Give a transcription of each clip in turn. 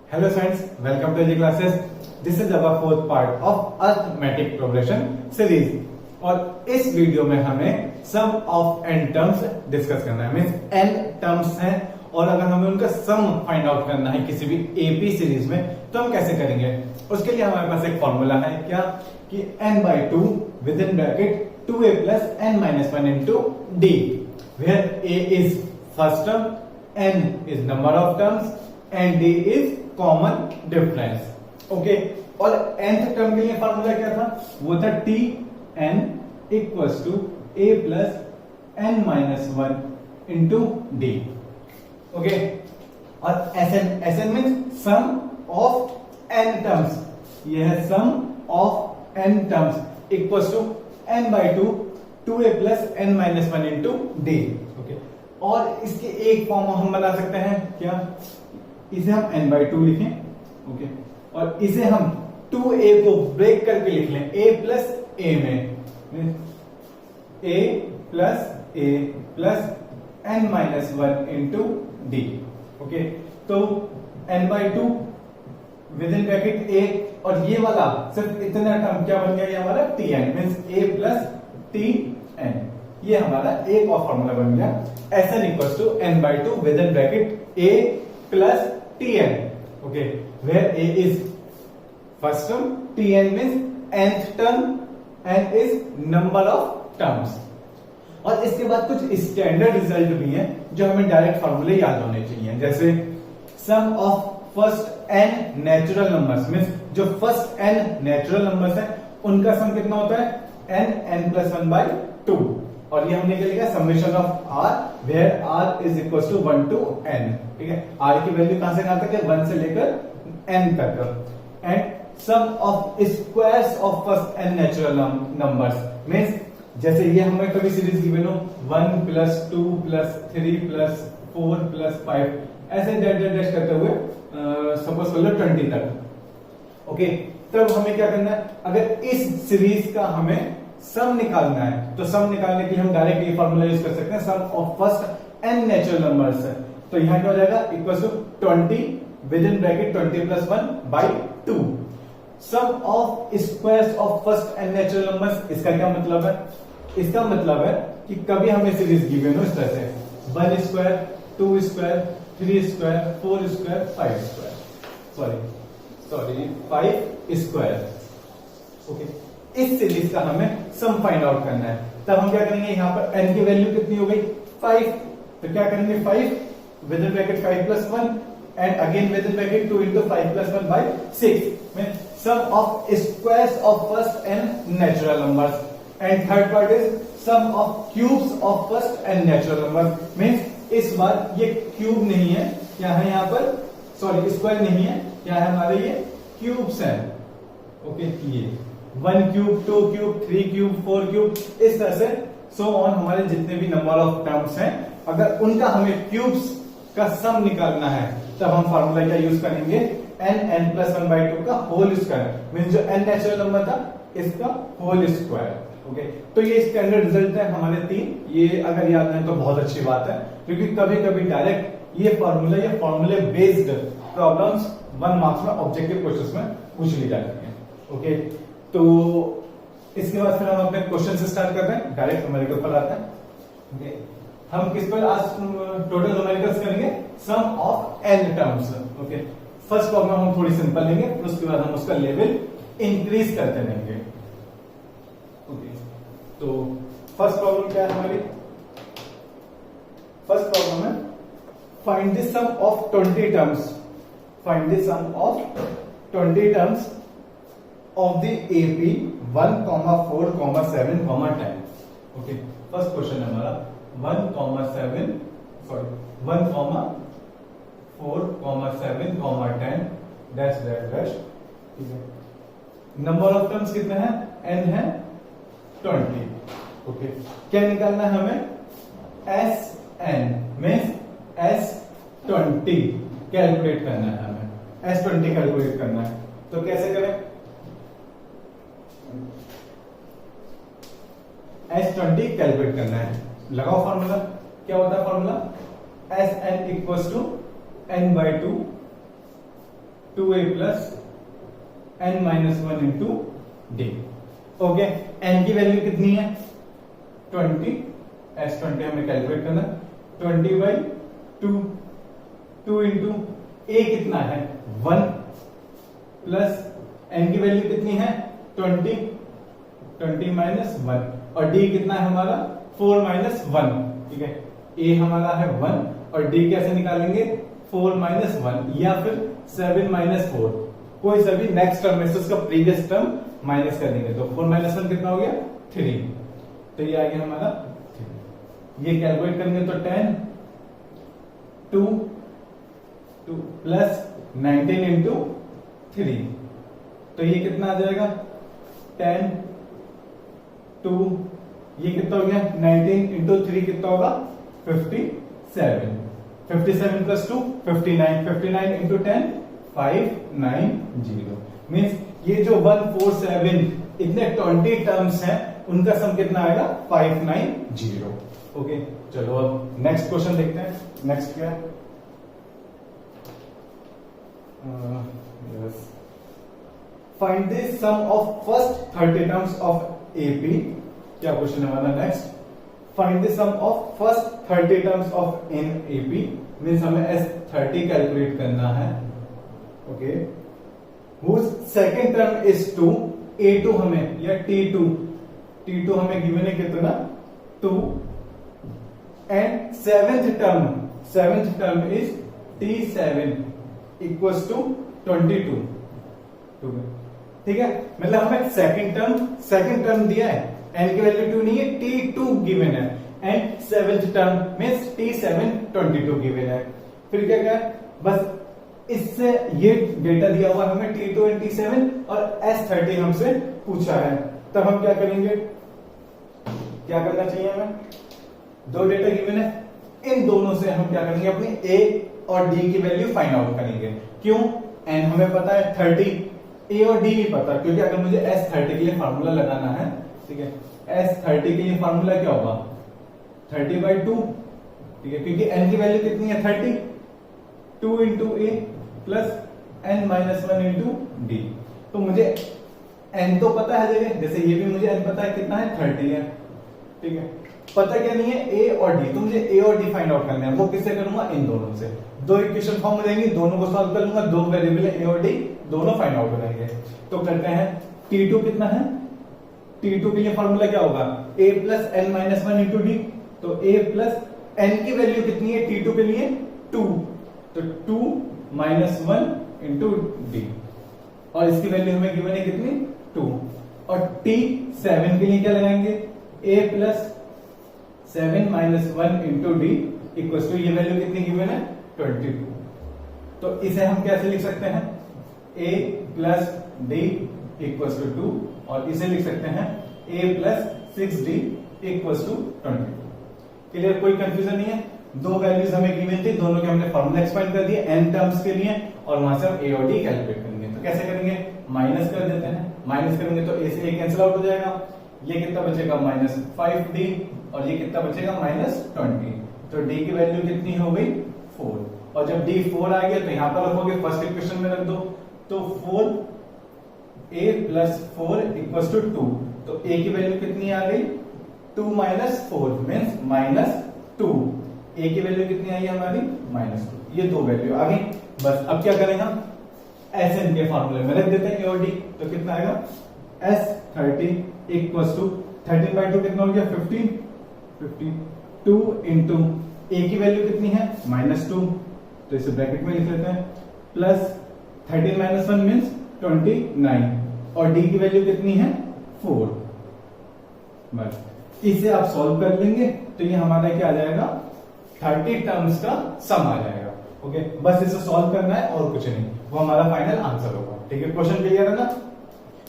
Hello friends, welcome to AG classes. This is our fourth part of arithmetic progression series. और इस video में हमें sum of n terms discuss करना है. Means n terms हैं और अगर हमें उनका सम फाइंड आउट करना है किसी भी एपी सीरीज में तो हम कैसे करेंगे. उसके लिए हमारे पास एक फॉर्मूला है क्या कि n by 2 with in bracket 2a plus n minus 1 into d, where a is first term, n is number of terms and d is common difference. Okay, और nth टर्म के लिए फॉर्मूला क्या था, वो था T N equals to A plus N minus 1 into D. Okay, और S N means sum of N terms. यह है sum of N terms equals to N by two A plus N minus 1 into D. Okay, और इसके एक form हम बना सकते हैं क्या, इसे हम n by 2 लिखें. ओके, और इसे हम 2a को ब्रेक करके लिख लें a प्लस a में, a plus n minus 1 into D. Okay, तो n by 2 with in bracket a, और ये वाला सिर्फ इतना टर्म क्या बन गया, ये हमारा tn means a plus tn. ये हमारा एक और फॉर्मूला बन गया sn equals to n by 2 with in bracket a plus tn. okay, where a is first term, tn means nth term and is number of terms. और इसके बाद कुछ स्टैंडर्ड रिजल्ट भी हैं जो हमें डायरेक्ट फॉर्मूले याद होने चाहिए. जैसे sum of first n natural numbers means जो फर्स्ट n नेचुरल नंबर्स हैं उनका सम कितना होता है, n प्लस 1 by 2. और ये हमने क्या लिखा, summation of r where r is equal to 1 to n. ठीक है, r की वैल्यू कहां से कहां तक है, 1 से लेकर n तक. And sum of squares of first n natural numbers means जैसे ये हमें कभी सीरीज गिवन हो 1 प्लस 2 प्लस 3 प्लस 4 प्लस 5 ऐसे डैश करते हुए सपोज कर लो 20 तक. ओके, तब हमें क्या करना है, अगर इस सीरीज का हमें सम निकालना है तो सम निकालने के लिए हम डायरेक्ट ये फॉर्मूला यूज कर सकते हैं, sum of first n natural numbers. तो यहां क्या हो जाएगा, equal to 20 with in bracket 20 plus 1 by 2. Sum of squares of first n natural numbers. इसका क्या मतलब है, इसका मतलब है कि कभी हमें सीरीज गिवन हो इस तरह से 1 square 2 square 3 square 4 square 5 square sorry 5 square. Okay, इस सीरीज का हमें सम फाइंड आउट करना है. तब हम क्या करेंगे, यहाँ पर n की वैल्यू कितनी हो गई 5, तो क्या करेंगे 5 with in bracket 5 plus 1 and again with in bracket 2 into 5 plus 1 by 6 में sum of squares of first n natural numbers. And third part is sum of cubes of first n natural number. Means इस बार ये cube नहीं है, क्या है यहाँ पर, सॉरी स्क्वायर नहीं है, क्या है हमारे ये क्यूब्स हैं. ओके, ये 1 क्यूब 2 क्यूब 3 क्यूब 4 क्यूब इस तरह से सो ऑन हमारे जितने भी नंबर ऑफ टर्म्स हैं, अगर उनका हमें क्यूब्स का सम निकालना है तब हम फार्मूला क्या यूज करेंगे, n प्लस 1 बाई 2 का होल स्क्वायर मींस जो n नेचुरल नंबर था इसका होल स्क्वायर. ओके, तो ये स्टैंडर्ड रिजल्ट है हमारे 3. ये अगर याद है तो बहुत अच्छी बात है, क्योंकि कभी कभी डायरेक्ट ये फॉर्मूले बेस्ड प्रॉब्लम्स 1 मार्क्स में ऑब्जेक्टिव क्वेश्चंस में पूछ ली जाती है. ओके, तो इसके बाद फिर हम अपने क्वेश्चन से स्टार्ट करते हैं, डायरेक्ट न्यूमेरिकल पर आते हैं. ओके, हम किस पर आज टोटल न्यूमेरिकल्स करेंगे, sum of n terms. Okay, first problem हम थोड़ी सिंपल लेंगे, फिर उसके बाद हम उसका लेवल इंक्रीज करते रहेंगे. ओके, तो फर्स्ट प्रॉब्लम क्या है हमारी, फर्स्ट प्रॉब्लम है find the sum of 20 terms, find the sum of 20 terms of the AP 1, 4, 7, 10. Okay, first question है हमारा 1, 7 सॉरी 1, 4, 7, 10 डैश डैश डैश. ठीक है, नंबर ऑफ टर्म्स कितने हैं, n है 20. ओके, क्या निकालना है हमें, Sn मींस S20 कैलकुलेट करना है हमें, S20 कैलकुलेट करना है. तो कैसे करें, S20 कैलकुलेट करना है. लगाओ फॉर्मूला, क्या होता है formula, Sn equals to n by 2 2a plus n minus 1 into D. Okay, n की वैल्यू कितनी है 20, S20 हमें कैलकुलेट करना, 20/2, 2 इंटू a कितना है 1 प्लस n की वैल्यू कितनी है 20, 20 माइनस 1 और d कितना है हमारा 4 माइनस 1। ठीक है, a हमारा है 1 और d कैसे निकालेंगे 4 माइनस 1 या फिर 7 माइनस 4, कोई सा भी नेक्स्ट टर्म में से उसका प्रीवियस टर्म माइनस कर देंगे। तो 4 माइनस 1 कितना हो गया 3, तो ये आ गया हमारा 3। ये कैलकुलेट करेंगे तो 10, 2 प्लस 19 इंटू 3, तो ये कितना आ जाएगा 10, 2, ये कितना हो गया 19 इंटू 3 कितना होगा 57, 57 प्लस 2 59, 59 इंटू 10 590। मीन्स ये जो 147 इतने 20 टर्म्स हैं उनका सम कितना आएगा 590। ओके, चलो अब नेक्स्ट क्वेश्चन देखते हैं। नेक्स्ट क्या है, find the sum of first 30 terms of AP. क्या क्वेश्चन है हमारा next, find the sum of first 30 terms of in AP. Means हमें S30 कैलकुलेट करना है। Okay, whose second term is 2, A2 हमें या T2 हमें गिवन है कितना 2 and seventh term is T7 equals to 22। ठीक है, मतलब हमें सेकंड टर्म दिया है, n की वैल्यू 2 नहीं है, T2 गिवन है and seventh term means T7 22 given है। फिर क्या है, बस इससे ये डेटा दिया हुआ हमें T2 और T7 और S30 हमसे पूछा है, तब हम क्या करेंगे, क्या करना चाहिए हमें, दो डेटा गिवन है, इन दोनों से हम क्या करेंगे अपनी A और D की वैल्यू फाइंड आउट करेंगे। क्यों, n हमें पता है 30, A और D नहीं पता, क्योंकि अगर मुझे S30 के लिए फार्मूला लगाना है, ठीक है, S30 के लिए फार्मूला क्या होगा 30/2। ठीक है, क्योंकि n की वैल्यू कितनी है 30, 2 into A plus n minus 1 into D. तो मुझे n तो पता है जगह, जैसे ये भी मुझे n पता है कितना है 30 है। ठीक है, पता क्या नहीं है a और d, तो मुझे a और d फाइंड आउट करना है। वो किससे करूंगा, इन दोनों से। दो इक्वेशन फॉर्म में रहेंगी, दोनों को सॉल्व कर लूंगा, दो वेरिएबल है a और d, दोनों फाइंड आउट हो जाएंगे। तो करते हैं, t2 कितना है, t2 के लिए फॉर्मूला क्या होगा a plus n minus 1 into D. तो a प्लस n की वैल्यू कितनी है t2 के लिए 2, तो 2 माइनस 1 इंटू डी, और इसकी वैल्यू हमें गिवन है कितनी 2। और T7 के लिए क्या लगाएंगे, a plus 7 minus 1 into D equal to, ये वैल्यू कितनी गिवन है 22। तो इसे हम कैसे लिख सकते हैं, a plus D equal to 2, और इसे लिख सकते हैं a plus 6d equal to 22। Clear, कोई कंफ्यूजन नहीं है। दो वैल्यूज हमें गिवन थी, दोनों के हमने फॉर्मूला एक्सपेंड कर दिए n टर्म्स के लिए, और वहां से हम a और d कैलकुलेट करेंगे। तो कैसे करेंगे, माइनस कर देते हैं, माइनस करेंगे तो a से a कैंसिल आउट हो जाएगा, ये कितना बचेगा माइनस 5d, और ये कितना बचेगा माइनस 20। तो d की वैल्यू कितनी हो गई 4, और जब d 4 आ गया तो यहां पर रखोगे, फर्स्ट इक्वेशन में रख दो, तो 4a प्लस 4 इक्वल टू 2। तो a की वैल्यू कितनी आ गई 2 माइनस 4 मीन्स माइनस 2। a की वैल्यू कितनी आई हमारी -2, ये दो वैल्यू आ गई। बस अब क्या करेंगे हम, Sn के फॉर्मूले में रख देते हैं a और d। तो कितना आएगा S30 इक्वल टू 13/2 कितना हो गया 15, 2 इंटू a की वैल्यू कितनी है -2, तो इसे ब्रैकेट में लिख लेते हैं, प्लस 13 माइनस 1 मीन्स 29, और d की वैल्यू कितनी है 4। बस इसे आप सॉल्व कर लेंगे तो ये हमारा क्या आ जाएगा 30 टर्म्स का सम आ जाएगा। ओके, बस इसे सॉल्व करना है और कुछ नहीं, वो हमारा फाइनल आंसर होगा। ठीक है, क्वेश्चन क्लियर है ना।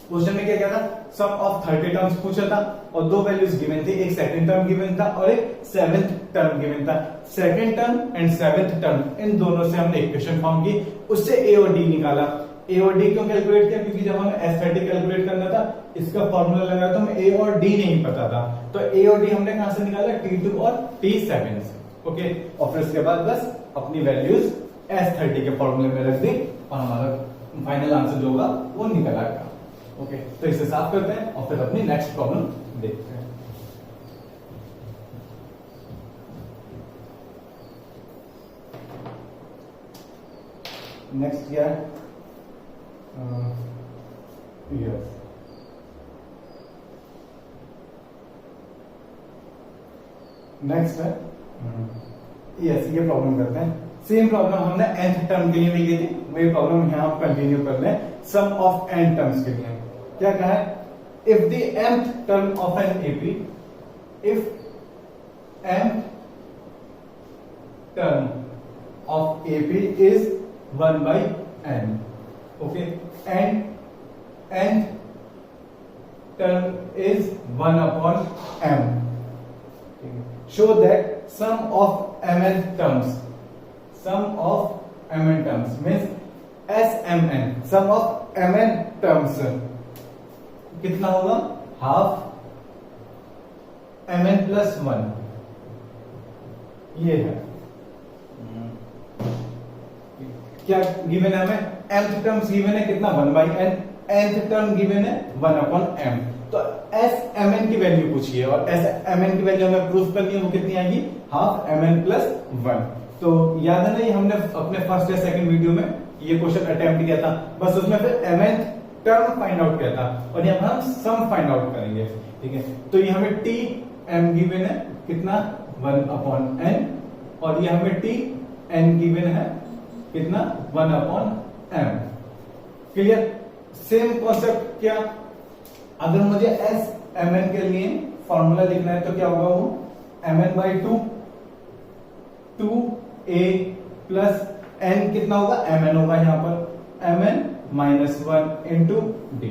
क्वेश्चन में क्या था, सम ऑफ 30 टर्म्स पूछा था, और दो वैल्यूज गिवन थी, एक सेकंड टर्म गिवन था और एक सेवेंथ टर्म गिवन था। Second term and seventh term, इन दोनों से हमने इक्वेशन फॉर्म की, उससे a और d निकाला। a और d क्यों कैलकुलेट किया, क्योंकि जब हमें S30 कैलकुलेट करना था, इसका फॉर्मूला लगाया तो हमें a और d नहीं पता था, तो a और d हमने कहां से निकाला, T2 और T7 से। ओके, और फिर उसके बाद बस अपनी वैल्यूज S30 के फॉर्मूले में रख दी, और हमारा फाइनल आंसर जो होगा वो निकल आएगा। ओके, तो इसे साफ करते हैं और फिर अपनी नेक्स्ट प्रॉब्लम देखते हैं। नेक्स्ट क्या है? यस, नेक्स्ट है यस, ये प्रॉब्लम करते हैं। सेम प्रॉब्लम हमने nth टर्म के लिए भी की थी, वही प्रॉब्लम यहां कंटिन्यू कर रहे हैं सम ऑफ n टर्म्स के लिए। क्या कहा है? If the nth term of an AP, if nth term of AP is 1 by n, okay, and nth term is 1 upon m, show that sum of mn terms, sum of mn terms means smn, sum of mn terms कितना होगा? Half mn plus 1, ये है। क्या given है हमें? nth terms given है कितना? 1 by n, nth term given है 1 upon m। तो एस एम एन की वैल्यू पूछिए और एस एम एन की वैल्यू हमें प्रूफ करनी है, वो कितनी आएगी? Half M N plus 1। तो याद है ना, ये हमने अपने फर्स्ट या सेकंड वीडियो में ये क्वेश्चन अटेम्प्ट किया था, बस उसमें फिर M N term find out किया था और यहाँ पर हम सम फाइंड आउट करेंगे। ठीक है, तो ये हमें टी एम गिवन है कितना? 1 upon n, और ये हमें टी एन गिवन है कितना? 1 upon m। Clear? Same concept. क्या अगर मुझे एस एम एन के लिए फॉर्मूला लिखना है तो क्या होगा? वो M N by 2 A plus N कितना होगा? एम एन होगा यहाँ पर M N minus 1 into D.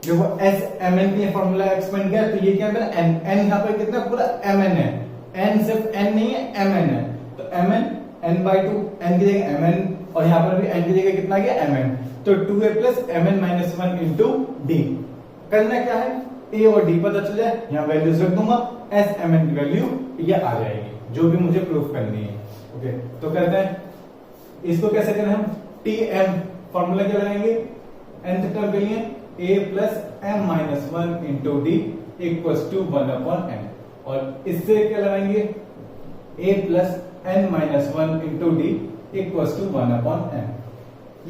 देखो एस एम एन के लिए फॉर्मूला एक्सपेंड किया तो ये क्या है? एन, एन यहाँ पर कितना? पूरा एम एन है, एन सिर्फ एन नहीं है, एम एन है। तो M N, N by 2, N की जगह एम एन, और यहाँ पर भी एन की जगह कितना गया? M N. तो 2a plus M N minus 1 into D. करना क्या है? ए और डी पता चल जाए, यहां वैल्यूज रख दूंगा, एस एम एन की वैल्यू ये आ जाएगी जो भी मुझे प्रूफ करनी है। ओके, तो करते हैं इसको कैसे करें हम? टी एम फॉर्मूला क्या लगाएंगे nth टर्म के लिए? A plus M minus 1 into D equals to 1 upon M, और इससे क्या लगाएंगे? A plus N minus 1 into D equals to 1 upon M.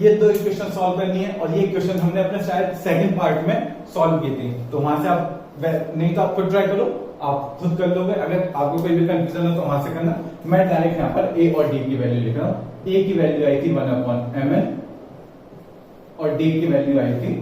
ये दो इक्वेशन सॉल्व करनी है और ये इक्वेशन हमने अपने शायद सेकंड पार्ट में सॉल्व की थी, तो वहां से आप नहीं तो आप खुद ट्राई करो, आप खुद कर लोगे। अगर आपको कोई भी कंफ्यूजन हो तो वहां से करना। मैं डायरेक्ट यहाँ पर ए और डी की वैल्यू लिख रहा हूँ। ए की वैल्यू आई थी 1 अपॉन एम एन और डी की वैल्यू आई थी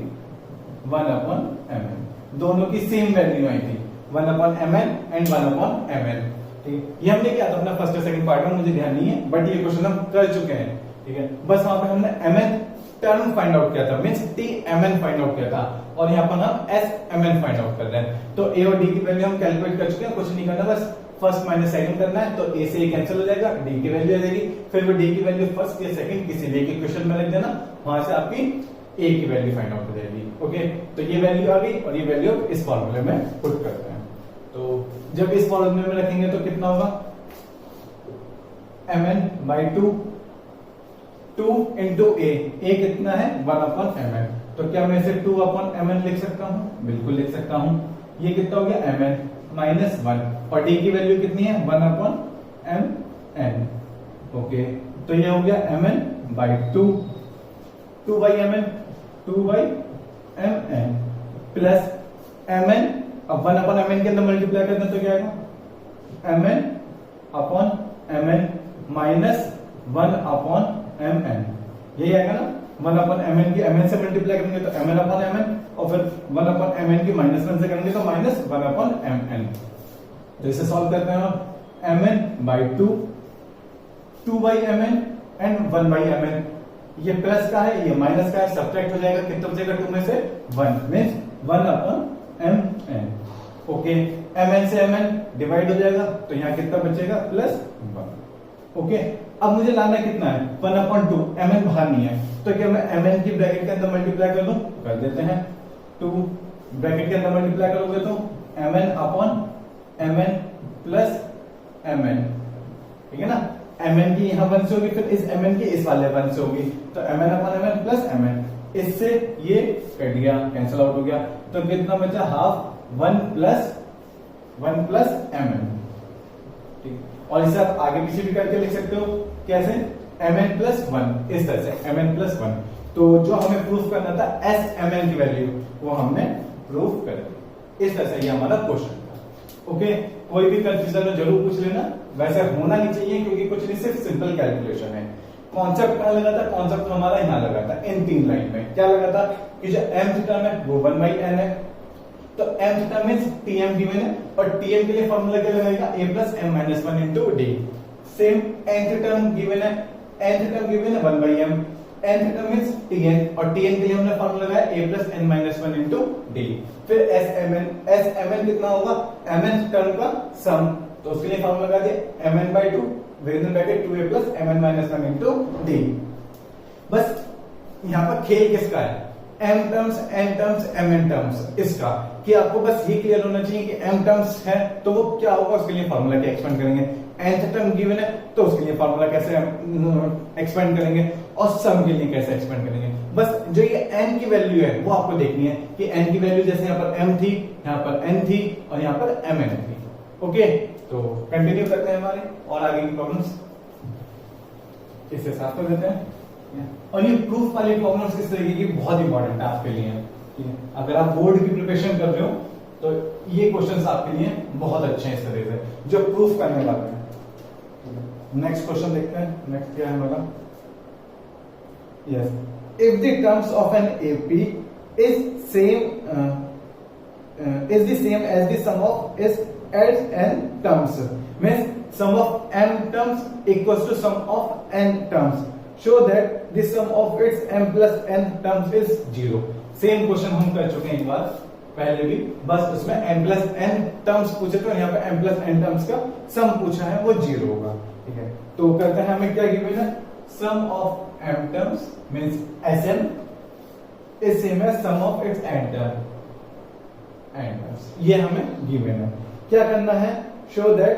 1 अपॉन एम एन। दोनों की सेम वैल्यू आई थी 1 upon M N and 1 upon M N. ठीक है, ये हमने किया था अपना फर्स्ट और सेकंड पार्ट में, मुझे ध्यान नहीं है, बट ये क्वेश्चन हम कर चुके हैं। ठीक है, बस वहां पे हमने M N term find out किया था, means T M N find out किया था, और यहाँ पर हम S M N find out कर रहे हैं। तो ए और डी की वैल्यू हम कैलकुलेट कर चुके हैं, कुछ नहीं करना, बस फर्स्ट माइनस सेकंड करना है। तो ए से ए कैंसिल हो जाएगा, डी की वैल्यू आ जाएगी, फिर वो डी की वैल्यू फर्स्ट या सेकंड किसी भी एक इक्वेशन में रख देना, वहां से आपकी ए की वैल्यू फाइंड आउट हो जाएगी। ओके, तो ये वैल्यू आ गई और ये वैल्यू इस फॉर्मूले में पुट करते हैं। तो जब इस फॉर्मूले में रखेंगे तो कितना होगा? एम एन बाई 2 इंटू ए कितना है? 1 अपॉन एम एन। तो क्या मैं इसे 2 अपॉन एम एन लिख सकता हूं? बिल्कुल लिख सकता हूं। ये कितना हो गया? एम एन माइनस 1, और डी की वैल्यू कितनी है? 1 अपॉन एम एन। ओके, तो ये हो गया M N by 2 by M N, 2 by M N plus M N, अब 1 अपॉन एम एन के अंदर मल्टीप्लाई करते हैं तो क्या आएगा? M N upon M N minus 1 upon M N, यही आएगा ना? 1 अपॉन एम एन की एम एन से मल्टीप्लाई करेंगे तो M N upon M N, और फिर 1 अपॉन एम एन की माइनस 1 से करेंगे तो माइनस 1 अपॉन एम एन। तो इसे सॉल्व करते हैं हम। M N by 2 by M N and 1 by M N. ये प्लस का है, ये माइनस का है, सब्ट्रैक्ट हो जाएगा, कितना बचेगा? 2 में से 1 means 1 upon M N. Okay, M N से एम एन डिवाइड हो जाएगा, तो यहाँ कितना बचेगा? प्लस 1। ओके, अब मुझे लाना कितना है? 1 अपॉन 2, एम एन बाहर नहीं है, तो क्या मैं एम एन की ब्रैकेट के अंदर मल्टीप्लाई कर दूं? कर देते हैं। 2 ब्रैकेट के अंदर मल्टीप्लाई करोगे तो M N upon M N plus M N, ठीक है ना? mn की यहाँ 1 से होगी, फिर इस mn की इस वाले 1 से होगी, तो mn upon mn plus mn, इससे ये कट गया, कैंसिल आउट हो गया, तो कितना बचा हाफ 1 प्लस mn। ठीक, और इसे आप आगे पीछे भी करके लिख सकते हो, कैसे mn प्लस 1, इस तरह से mn प्लस 1। तो जो हमें प्रूफ करना था एस mn की वैल्यू, वो हमने प्रूफ कर दी। इस तरह से ये हमारा क्वेश्चन था। ओके, कोई भी कंफ्यूजन हो जरूर पूछ लेना, वैसे होना नहीं चाहिए क्योंकि कुछ नहीं, सिर्फ सिंपल कैलकुलेशन है। कॉन्सेप्ट कहां लगा था? कॉन्सेप्ट हमारा यहाँ लगा था इन 3 लाइन में। क्या लगा था कि जो mth टर्म है वो 1/n है, तो mth term means tm given है, और tm के लिए फॉर्मूला क्या लगेगा? a plus m minus 1 into d। Same nth term given है, nth टर्म गिवन है 1/m, nth term means tn, और tn के लिए हमने फॉर्मूला लगाया a plus n minus 1 into d। फिर smn कितना होगा? mth टर्म का सम, तो उसके लिए फॉर्मूला लगा दिया mn/2 within bracket 2a plus mn minus 1 into d। बस यहाँ पर खेल किसका है? m terms, n terms, mn terms, इसका, कि आपको बस ये क्लियर होना चाहिए कि m टर्म्स है तो वो क्या होगा, उसके लिए फॉर्मूला क्या एक्सपेंड करेंगे, nth टर्म गिवन है तो उसके लिए फॉर्मूला कैसे एक्सपेंड करेंगे, और सम के लिए कैसे एक्सपेंड करेंगे। बस जो ये n की वैल्यू है वो आपको देखनी है कि n की वैल्यू जैसे यहाँ पर m थी, यहाँ पर n थी, और यहाँ पर mn थी। ओके, तो कंटिन्यू करते हैं हमारे और आगे की प्रॉब्लम्स, इसे साफ कर देते हैं। और ये प्रूफ वाले प्रॉब्लम्स किस तरीके की बहुत इंपॉर्टेंट है आपके लिए, ठीक है? अगर आप बोर्ड की प्रिपरेशन कर रहे हो तो ये क्वेश्चंस आपके लिए बहुत अच्छे हैं इस तरह से, जो प्रूफ करने वाले हैं। नेक्स्ट क्वेश्चन देखते हैं, नेक्स्ट क्या है हमारा। Yes, if the terms of an AP is the same as the sum of is at N terms, means sum of m terms equals to sum of n terms, show that the sum of its m plus n terms is 0। Same question हम कर चुके हैं एक बार पहले भी, बस उसमें m plus n terms पूछे थे, यहाँ पे m plus n टर्म्स का सम पूछा है, वो 0 होगा। ठीक है, तो करते हैं, हमें क्या गिवन है? Sum of m terms means sm is same as sum of its n terms, ये हमें गिवन है। क्या करना है? Show that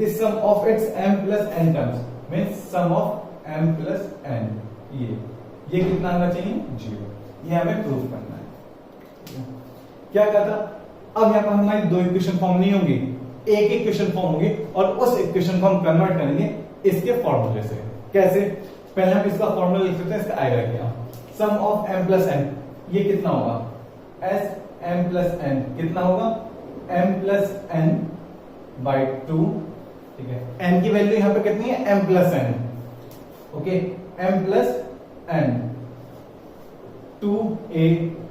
the sum of its m plus n terms means sum of m plus n, ये कितना आना चाहिए? 0। ये हमें प्रूफ करना है। क्या कहता, अब यहाँ पर हमारी दो इक्वेशन फॉर्म नहीं होंगी, एक इक्वेशन फॉर्म होगी, और उस इक्वेशन को हम कन्वर्ट करेंगे इसके फॉर्मूले से। कैसे? पहले हम इसका फॉर्मूला लिख सकते हैं, इसका आएगा क्या? सम ऑफ m प्लस n, ये कितना होगा? s m प्लस n, कितना होगा? m plus n by 2। ठीक है, n की वैल्यू यहाँ पे कितनी है? m plus n। Okay, m plus n 2a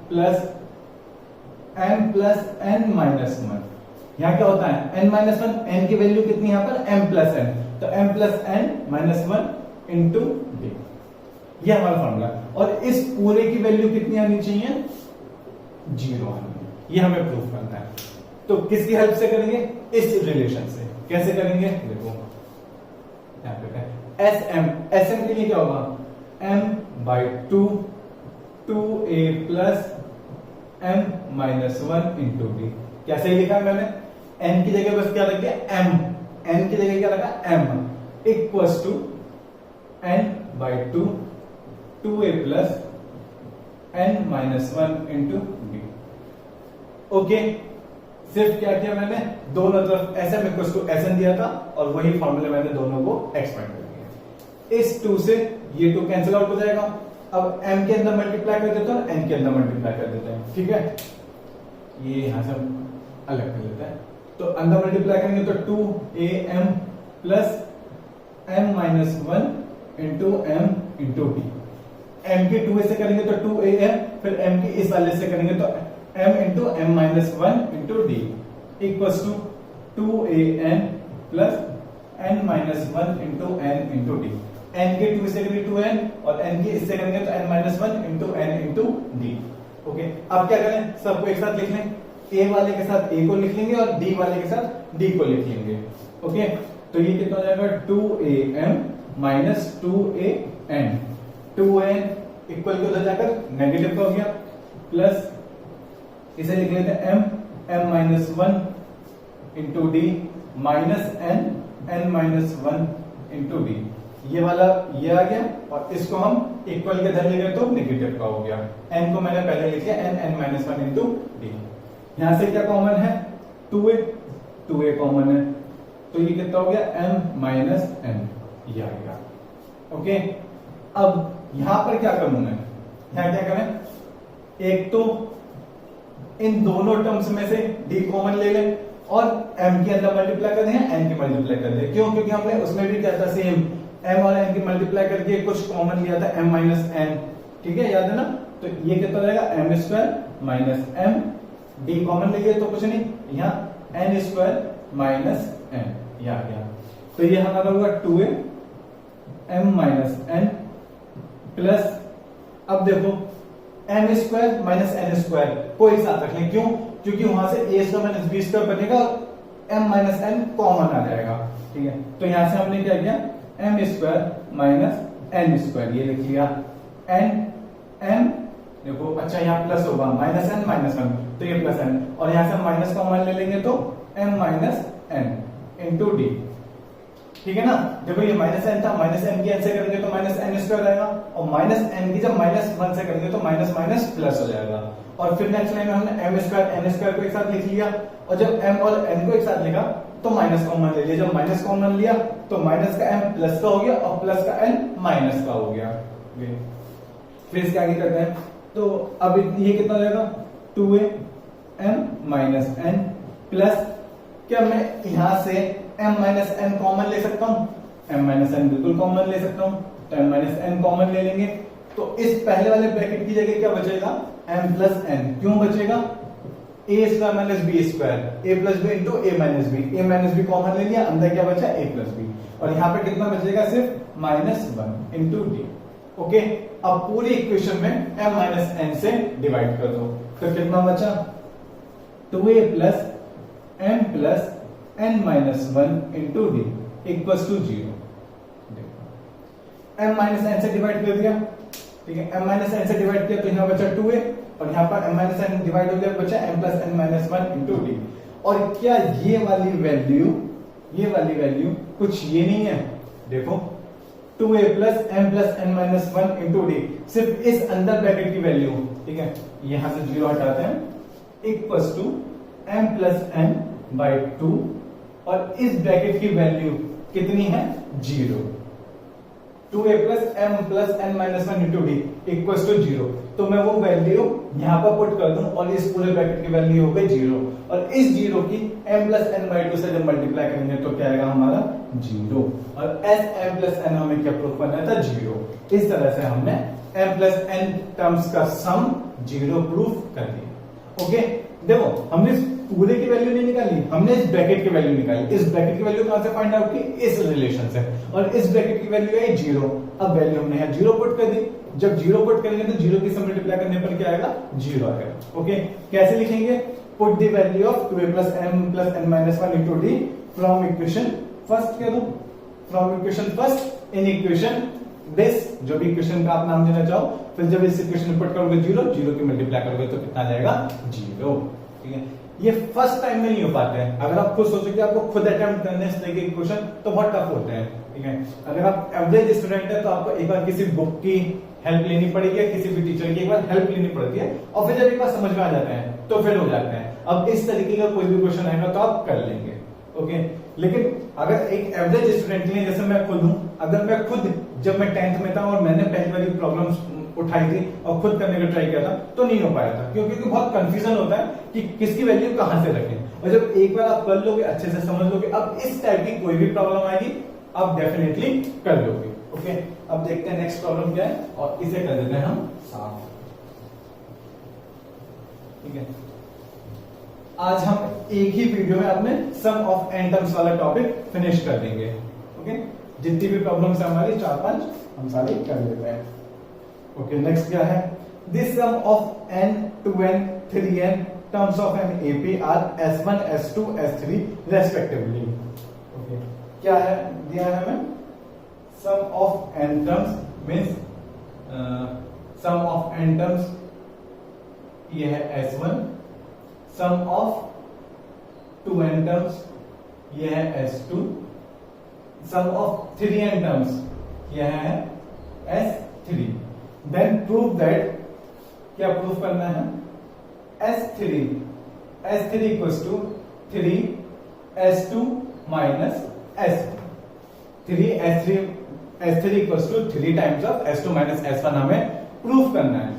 plus m plus n minus 1। यहाँ क्या होता है? n माइनस 1, n की वैल्यू कितनी यहाँ पर? m प्लस n, तो m plus n minus 1 into d, ये हमारा फॉर्मूला। और इस पूरे की वैल्यू कितनी आनी चाहिए? 0 आनी, ये हमें प्रूफ करना है। तो किसकी हेल्प से करेंगे? इस रिलेशन से। कैसे करेंगे? देखो यहाँ पे sm के लिए क्या होगा? m by 2 2a plus m minus 1 into d। क्या सही लिखा है मैंने? n की जगह बस क्या रख दिया? m, n की जगह क्या रखा? m equals to n by 2 2a plus n minus 1 into d। Okay, सिर्फ क्या किया मैंने? दोनों तरफ sm इक्वल्स टू sn दिया था, और वही फॉर्मूले मैंने दोनों को एक्सपेंड कर दिया। इस 2 से ये 2 कैंसिल आउट हो जाएगा। अब m के अंदर मल्टीप्लाई कर देते हैं, n के अंदर मल्टीप्लाई कर देते हैं। ठीक है, ये यहां से अलग कर लेते हैं। तो अंदर मल्टीप्लाई करेंगे तो 2am plus m minus 1 into m into d। m की 2a से करेंगे तो 2am, फिर m की इस वाले से करेंगे तो m into m minus 1 into d equals to 2an plus n minus 1 into n into d। n के 2 से करेंगे 2n, और n के इससे करेंगे तो n minus 1 into n into d। Okay, अब क्या करें? सबको एक साथ लिख लें, a वाले के साथ a को लिख लेंगे और d वाले के साथ d को लिख लेंगे। ओके, तो ये कितना हो जाएगा? 2am minus 2an, 2n equal to उधर जाकर नेगेटिव का हो गया, प्लस इसे लिख लेते हैं m minus 1 into d minus n minus 1 into D. ये वाला ये आ गया और इसको हम इक्वल के इधर ले गए तो नेगेटिव का हो गया। एन को मैंने पहले लिख लिया N N minus one into D. यहां से क्या कॉमन है 2a, 2a कॉमन है तो ये कितना हो गया m माइनस n, ये आ गया। ओके, अब यहां पर क्या करूं मैं, यहां क्या करें, एक तो इन दोनों टर्म्स में से d कॉमन ले लें और m के अंदर मल्टीप्लाई कर दें, n की मल्टीप्लाई कर दें। क्यों? क्योंकि हमने उसमें भी क्या था सेम m और n की मल्टीप्लाई करके कुछ कॉमन लिया था m माइनस n, ठीक है, याद है ना। तो ये कितना हो जाएगा m square minus m, d common ले लिया तो कुछ नहीं, यहाँ n स्क्वायर माइनस n, ये आ गया। तो ये हमारा होगा 2a m minus n plus, अब देखो m square minus n square को एक साथ रख लें। क्यों? क्योंकि वहां से a square minus b square बनेगा और m माइनस n कॉमन आ जाएगा, ठीक है। तो यहां से हमने क्या किया, m square minus n square ये लिख लिया, n m देखो, अच्छा यहाँ प्लस होगा माइनस n माइनस वन तो ये प्लस n, और यहां से हम माइनस कॉमन ले लेंगे तो m minus n into D, ठीक है ना। देखो ये माइनस n था, माइनस n की n से करेंगे तो माइनस n स्क्वायर आएगा, और माइनस n की जब माइनस वन से करेंगे तो माइनस माइनस प्लस हो जाएगा। और फिर नेक्स्ट लाइन में हमने m स्क्वायर n स्क्वायर को एक साथ लिख लिया, और जब m और n को एक साथ लिखा तो माइनस कॉमन ले लिया। जब माइनस कॉमन लिया तो माइनस का m प्लस का हो गया और प्लस का n माइनस का हो गया। फिर इसके आगे करते हैं, तो अब ये कितना हो जाएगा 2a m minus n plus, क्या मैं यहां से m माइनस n कॉमन ले सकता हूं, m माइनस n बिल्कुल कॉमन ले सकता हूं, तो m माइनस n कॉमन ले लेंगे तो इस पहले वाले ब्रैकेट की जगह क्या बचेगा m प्लस n। क्यों बचेगा, a square minus b square, a plus b into a minus b common ले लिया, अंदर क्या बचा a प्लस b, और यहाँ पे कितना बचेगा सिर्फ minus one into D. Okay, अब पूरी इक्वेशन में m माइनस n से डिवाइड कर दो तो कितना बचा 2a plus m plus n minus one into D equal to 0। m minus n से डिवाइड कर दिया, ठीक है, m माइनस n से डिवाइड किया तो यहाँ बचा 2a, और यहाँ पर m माइनस n डिवाइड हो गया, बचा m plus n minus one into D. और क्या ये वाली वैल्यू कुछ ये नहीं है, देखो 2a plus m plus n minus one into D, सिर्फ इस अंदर ब्रैकेट की वैल्यू, ठीक है, यहां से 0 हटाते हैं, equal to m plus n by 2, और इस ब्रैकेट की वैल्यू कितनी है 0। 2a plus m plus n minus one into D equal to 0, तो मैं वो वैल्यू यहां पर पुट कर दूं और इस पूरे ब्रैकेट की वैल्यू हो गई 0, और इस 0 की m प्लस n बाई 2 से जब मल्टीप्लाई करेंगे तो क्या आएगा हमारा 0, और s m प्लस n हमें क्या प्रूफ करना था 0। इस तरह से हमने m प्लस n टर्म्स का सम 0 प्रूफ कर दिया। ओके, देखो हमने पूरे की वैल्यू नहीं निकाली, हमने इस ब्रैकेट की वैल्यू निकाली। इस ब्रैकेट की वैल्यू कहां से फाइंड आउट की, इस रिलेशन से, और इस ब्रैकेट की वैल्यू है 0। अब वैल्यू हमने यहाँ 0 पुट कर दी, जब 0 पुट करेंगे तो 0 की से मल्टीप्लाई करने पर क्या आएगा 0 आएगा। ओके, कैसे लिखेंगे, put the value of 2a plus m plus n minus one into D from equation first करो, from equation first in equation this, जो भी इक्वेशन का आप नाम देना चाहो, फिर जब इस इक्वेशन में पुट करोगे 0 की मल्टीप्लाई करोगे तो कितना आ जाएगा 0, ठीक है। ये फर्स्ट टाइम में नहीं हो पाते हैं, अगर आप खुद सोचो कि आपको खुद अटेम्प्ट करने से लेके क्वेश्चन तो बहुत टफ होते हैं, ठीक है। अगर आप एवरेज स्टूडेंट है तो आपको एक बार किसी बुक की हेल्प लेनी पड़ेगी, किसी भी टीचर की एक बार हेल्प लेनी पड़ती है, और फिर जब एक बार समझ में आ जाते हैं तो फिर हो जाते हैं। अब इस तरीके का कोई भी क्वेश्चन आएगा तो आप कर लेंगे, ओके। लेकिन अगर एक एवरेज स्टूडेंट के लिए, जैसे मैं खुद हूं, अगर मैं खुद जब मैं 10th में था और मैंने पहली वाली प्रॉब्लम्स उठाई थी और खुद करने का ट्राई किया था तो नहीं हो पाया था, क्योंकि बहुत कंफ्यूजन होता है कि किसकी वैल्यू कहां से रखें। और जब एक बार आप कर लोगे, अच्छे से समझ लोगे, अब इस टाइप की कोई भी प्रॉब्लम आएगी आप डेफिनेटली कर लोगे। ओके, अब देखते हैं नेक्स्ट प्रॉब्लम क्या है और इसे कर देते हैं हम साफ, ठीक है। आज हम एक ही वीडियो में अपने सम ऑफ n टर्म्स वाला टॉपिक फिनिश कर देंगे। ओके, जितनी भी प्रॉब्लम्स है हमारी 4-5 हम सारी कर लेते हैं। ओके, नेक्स्ट क्या है, this sum of n 2n 3n terms of an AP are S1 S2 S3 respectively. Okay, क्या है दिया है हमें, sum of n terms means sum of n terms ये है S1, some of 2n terms ये है S2, some of 3 n terms, यह है S3। देन प्रूव दैट, क्या प्रूव करना है, S3 equals to 3s2 minus S1। 3s3 equals to 3 times of S2 minus S1 हमें प्रूव करना है।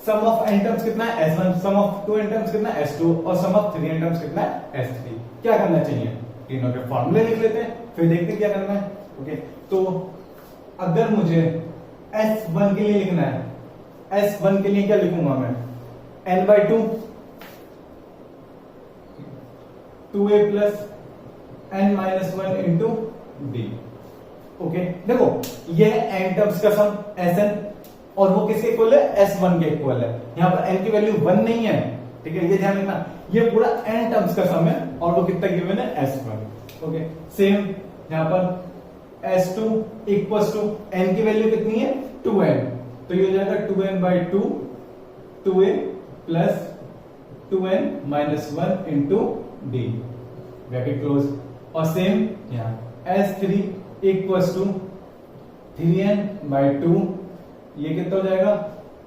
सम ऑफ n टर्म्स कितना है S1, some of 2 n terms कितना है S2 और सम ऑफ 3 n टर्म्स कितना है S3। क्या करना चाहिए, तीनों के फॉर्मूले लिख लेते हैं, फिर देखते हैं क्या करना है। ओके, तो अगर मुझे S1 के लिए लिखना है, S1 के लिए क्या लिखूंगा मैं, n/2 2a plus n-1 into d। Okay, देखो ये है n टर्म्स का सम Sn और वो किसके इक्वल है, S1 के इक्वल है। यहां पर n की वैल्यू 1 नहीं है, ठीक है, ये ध्यान रखना, ये पूरा n टर्म्स का सम है और वो कितना गिवन है S1। ओके, सेम यहां पर S2 इक्वल्स टू n की वैल्यू कितनी है 2n, तो ये हो जाएगा 2n/2 2a plus 2n-1 into d, bracket close. और सेम यहां S3 इक्वल्स टू 3n/2, ये कितना हो जाएगा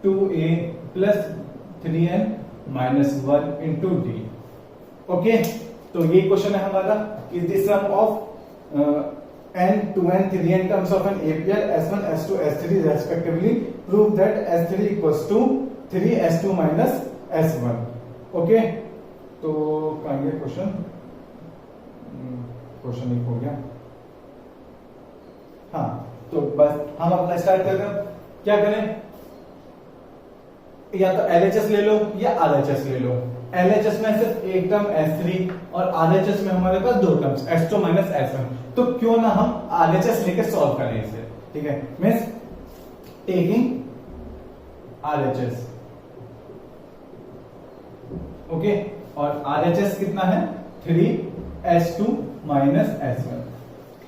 2a plus 3n-1 into d। Okay, तो ये क्वेश्चन है हमारा, is the sum of n 2n 3n terms of an APL S1 S2 S3 respectively, prove that S3 equals to 3s2 minus S1। Okay, तो कहां गया question, question एक हो गया। हाँ, तो बस हम अपना स्टार्ट करते हैं। क्या करें, या तो LHS ले लो या RHS ले लो। LHS में सिर्फ एक टर्म S3 और RHS में हमारे पास दो टर्म्स S2 माइनस S1, तो क्यों ना हम RHS लेके सॉल्व करें इसे, ठीक है, मींस टेकिंग RHS। ओके, और RHS कितना है 3s2 माइनस S1,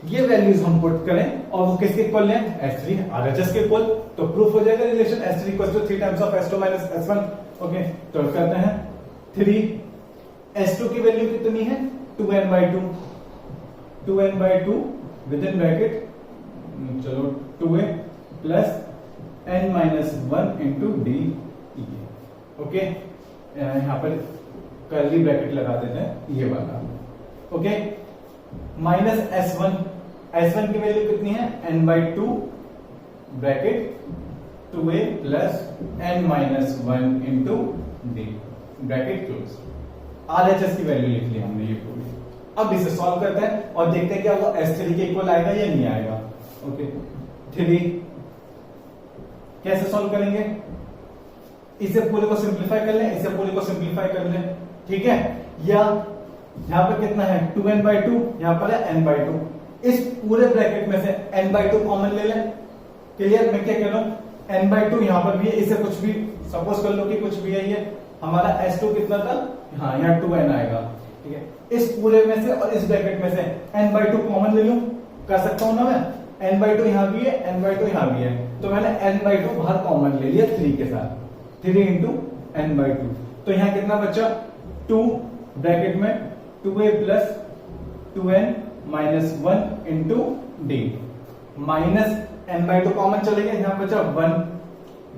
ये वैल्यूज हम पुट करें और वो किसके इक्वल है S3 RHS के इक्वल, तो प्रूफ हो जाएगा relation S3 equal to 3 times of S2 minus S1। Okay, तो करते हैं 3s2 की वैल्यू कितनी है 2n/2 विद इन ब्रैकेट, चलो 2a plus n-1 into d। Okay, यहां पर कर्ली ब्रैकेट लगा देते हैं, ये वाला। ओके, माइनस S1 की वैल्यू कितनी है n/2 bracket 2a plus n-1 into d, bracket close. RHS की वैल्यू लिख ली हमने ये पूरी। अब इसे सॉल्व करते हैं और देखते हैं क्या वो S3 के इक्वल आएगा या नहीं आएगा। ओके, 3 कैसे सॉल्व करेंगे, इसे पूरे को सिंप्लीफाई कर लें, इसे पूरे को सिंप्लीफाई कर लें, ठीक है, या यहां पर कितना है 2n/2, यहां पर है n/2, इस पूरे ब्रैकेट में से n/2 कॉमन ले लें। क्लियर, मैं क्या कह रहा हूं, n/2 यहां पर भी है, इसे कुछ भी सपोज कर लो कि कुछ भी है, ये हमारा S2 कितना था, हाँ यहाँ 2n आएगा, ठीक है, इस पूरे में से और इस ब्रैकेट में से n/2 कॉमन ले लूं, कर सकता हूं ना मैं, n/2 यहां भी है n/2 यहां भी है, तो मैंने n/2 बाहर कॉमन ले लिया 3 के साथ, 3 इंटू n/2, तो यहां कितना बचा 2 ब्रैकेट में 2a plus 2n-1 into d, minus n/2 common चले गए, यहां बचा 1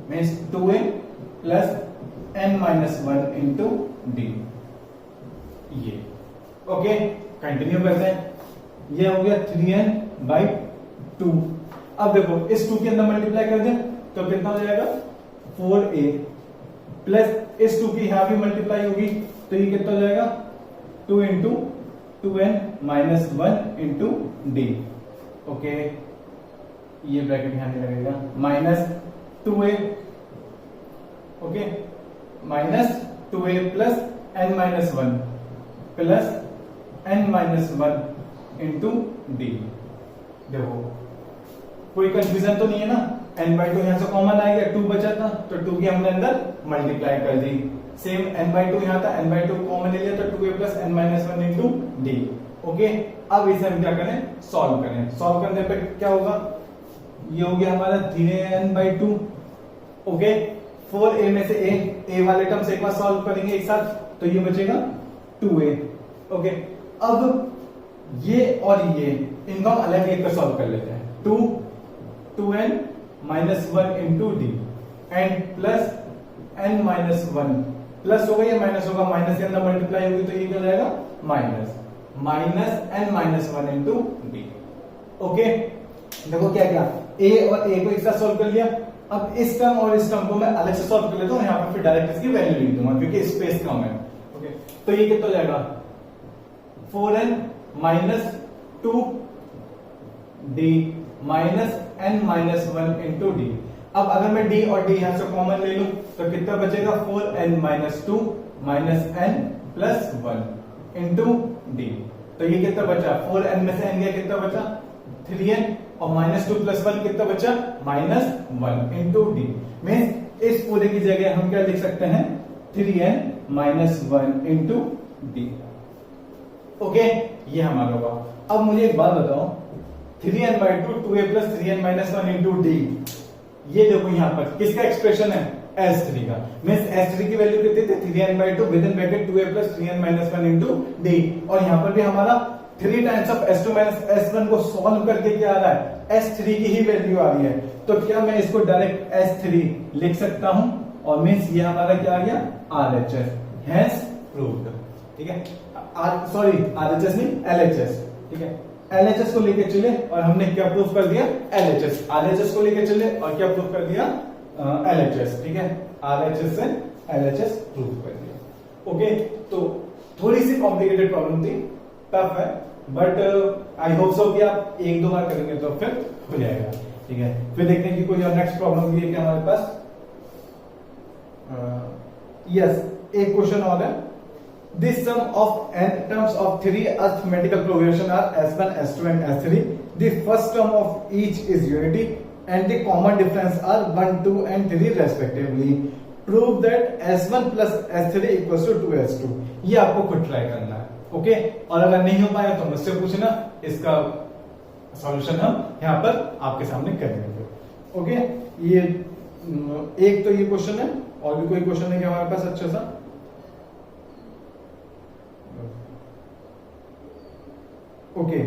means 2a plus n-1 into d, ये। ओके, कंटिन्यू करते हैं, ये हो गया 3n/2। अब देखो इस 2 के अंदर मल्टीप्लाई कर दें तो कितना हो जाएगा 4a प्लस इस 2 की यहां भी मल्टीप्लाई होगी तो ये कितना हो जाएगा 2 into 2n-1 into d। Okay, ये ब्रैकेट यहां नहीं लगेगा, minus 2a, okay, minus 2a plus n-1 plus n-1 into d। देखो कोई कंफ्यूजन तो नहीं है ना, n/2 यहां से कॉमन आएगा, 2 बचा था तो 2 की हमने अंदर मल्टीप्लाई कर दी, सेम n/2 यहां था, n/2 कॉमन ले लिया तो 2a plus n-1 into d। Okay, अब इसे हम क्या करें, सॉल्व करें। सॉल्व करने पे क्या होगा, ये हो गया हमारा 3n/2। ओके, 4a में से a वाले टर्म से एक बार सॉल्व करेंगे एक साथ तो ये बचेगा 2a। ओके, अब ये और ये इनको हम अलग लेकर सॉल्व कर लेते हैं। 2n minus 1 into D and plus n minus 1 plus होगा या माइनस होगा, माइनस n मल्टीप्लाई होगी तो ये क्या जाएगा minus n minus 1 into D. Okay, देखो क्या क्या a और a को एक साथ सॉल्व कर लिया। अब इस टर्म और इस टर्म को मैं अलग से सॉल्व कर लेता हूं, यहां पर फिर डायरेक्ट इसकी वैल्यू लिख दूंगा क्योंकि स्पेस कम है। ओके, तो ये कितना हो जाएगा 4n minus 2 D minus n minus 1 into D. अब अगर मैं d और d यहां से कॉमन ले लूं तो कितना बचेगा 4n minus 2 minus n plus 1 into D. तो ये कितना बचा, 4n में से n गया, कितना बचा 3n और माइनस 2 प्लस 1 कितना बचा माइनस 1 इंटू डी। मीन्स इस पूरे की जगह हम क्या लिख सकते हैं 3n minus 1 into D. Okay, ये हमारा होगा। अब मुझे एक बात बताओ 3n by 2 2a plus 3n minus 1 into D, ये देखो यहां पर किसका एक्सप्रेशन है S3 का। मीन्स S3 की वैल्यू कितनी थी 3n by 2 with in bracket 2a plus 3n minus 1 into D. और यहां पर भी हमारा 3 times of S2 minus S1 को सॉल्व करके क्या आ रहा है S3 की ही वैल्यू आ रही है। तो क्या मैं इसको डायरेक्ट S3 लिख सकता हूं और मीन्स ये हमारा क्या आ गया RHS, हैंस प्रूव्ड। ठीक है, सॉरी RHS नहीं LHS। ठीक है, LHS को लेके चले और हमने क्या प्रूफ कर दिया LHS। RHS को लेके चले और क्या प्रूफ कर दिया LHS। ठीक है, RHS से LHS प्रूफ कर दिया। ओके, तो थोड़ी सी कॉम्प्लिकेटेड प्रॉब्लम थी, टफ है, बट आई होप सो कि आप एक दो बार करेंगे तो फिर हो जाएगा। ठीक है, फिर देखते हैं कि कोई और नेक्स्ट प्रॉब्लम भी है क्या हमारे पास। यस, एक क्वेश्चन और है। The sum of n terms of three arithmetical progression are S1, S2 and S3. The first term of each is unity and the common difference are 1, 2 and 3 respectively. Prove that S1 plus S3 equals to 2S2. ये आपको खुद try करना है। Okay, और अगर नहीं हो पाया तो मुझसे पूछना, इसका सॉल्यूशन हम यहाँ पर आपके सामने कर देंगे। ओके, ये एक तो ये क्वेश्चन है, और भी कोई क्वेश्चन है क्या हमारे पास अच्छा सा? ओके,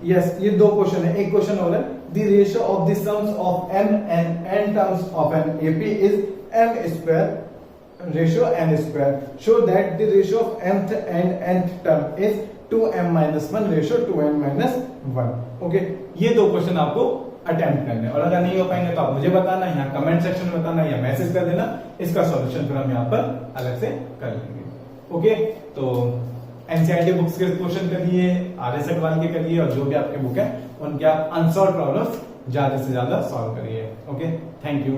यस, ये दो क्वेश्चन है। एक क्वेश्चन और है, the ratio of the sums of m and n terms of an AP is m square ratio n square. Show that the ratio of mth and nth term is 2m minus 1 ratio 2n minus 1। Okay, ये दो question आपको attempt करने, और अगर नहीं हो पाएंगे तो आप मुझे बताना, यहाँ कमेंट सेक्शन में बताना या मैसेज कर देना। इसका सॉल्यूशन फिर हम यहाँ पर अलग से कर लेंगे। ओके, तो एनसीईआरटी बुक्स के क्वेश्चन करिए, RS अग्रवाल के करिए, और जो भी आपके बुक है उनके आप अनसॉल्व प्रॉब्लम्स ज्यादा से ज्यादा सॉल्व करिए। Okay, thank you.